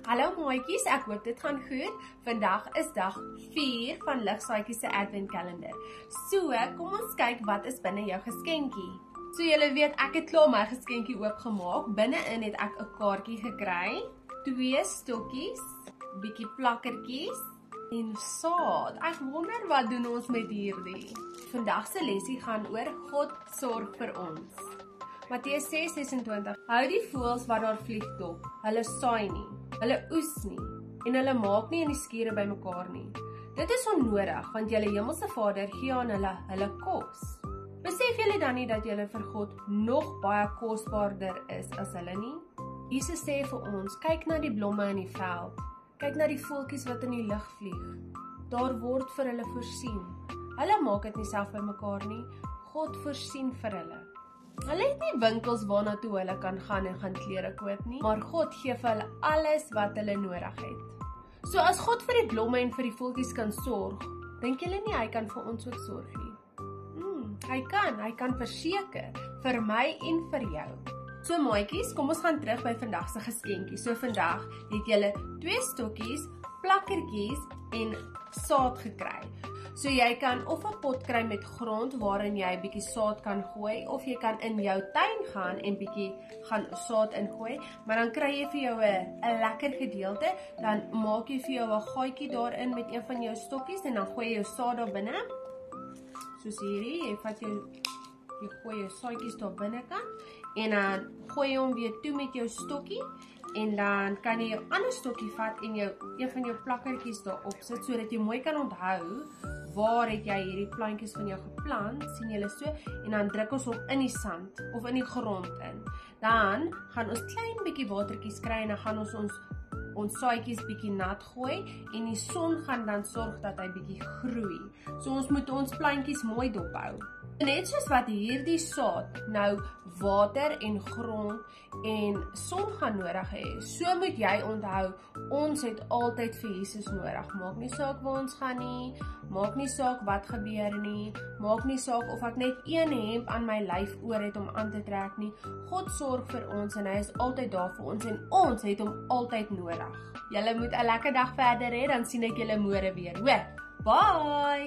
Hallo maatjies, ek hoop dit gaan goed. Vandag is dag 4 van Ligsaadjies se adventkalender. So, kom ons kyk wat is binne jou geskenkie. So julle weet, ek het klaar my geskenkie oopgemaak. Binne-in het ek 'n kaartjie gekry, 2 stokkies, bietjie plakkertjies en saad. Ek wonder wat doen ons met hierdie. Vandag se lesie gaan oor God sorg vir ons. Matteus 6:26. Hou die voëls wat daar vlieg dop. Hulle saai nie, hulle oes nie en hulle maak nie in die skure bymekaar nie. Dit is onnodig want julle hemelse Vader gee aan hulle kos. Besef julle dan nie dat julle vir God nog baie kosbaarder is as hulle nie? Jesus sê vir ons, kyk na die blomme in die veld. Kyk na die voeltjies wat in die lug vlieg. Daar word vir hulle voorsien. Hulle maak dit nie self bymekaar nie. God voorsien vir hulle. Hulle het nie winkels waarna toe hulle kan gaan en gaan klere koop nie, maar God gee vir hulle alles wat hulle nodig het. So as God vir die blomme en vir die voeltjies kan sorg, dink julle nie hy kan vir ons ook sorg nie? Hy kan verseker, vir my en vir jou. So maatjies, kom ons gaan terug by vandag se geskenkie. So vandag het julle 2 stokkies, plakkertjies en saad gekry. So jy kan of 'n pot kry met grond waarin jy 'n bietjie saad kan gooi, of jy kan in jou tuin gaan en bietjie gaan saad ingooi, maar dan kry jy vir jou 'n lekker gedeelte, dan maak jy vir jou 'n gaatjie daarin met een van jou stokkies en dan gooi jy jou saad daar binne. Soos hierdie, jy gooi jou saadjies daar binnekant en dan gooi jy hom weer toe met jou stokkie en dan kan jy jou ander stokkie vat en een van jou plakkertjies daarop sit sodat jy mooi kan onthou waar het jy hierdie plantjies van jou geplant, sien julle so, en dan druk ons hom in die sand of in die grond in. Dan gaan ons klein bietjie watertjies kry en dan gaan ons saadjies bietjie nat gooi en die son gaan dan sorg dat hy bietjie groei. So ons moet ons plantjies mooi dophou. Net soos wat hierdie saad nou water en grond en son gaan nodig hê, so moet jy onthou, ons het altyd vir Jesus nodig. Maak nie saak waar ons gaan nie, maak nie saak wat gebeur nie, maak nie saak of ek net een hemp aan my lyf oor het om aan te trek nie. God sorg vir ons en hy is altyd daar vir ons en ons het hom altyd nodig. Julle moet 'n lekker dag verder hê, dan sien ek julle môre weer. Hoor, bye!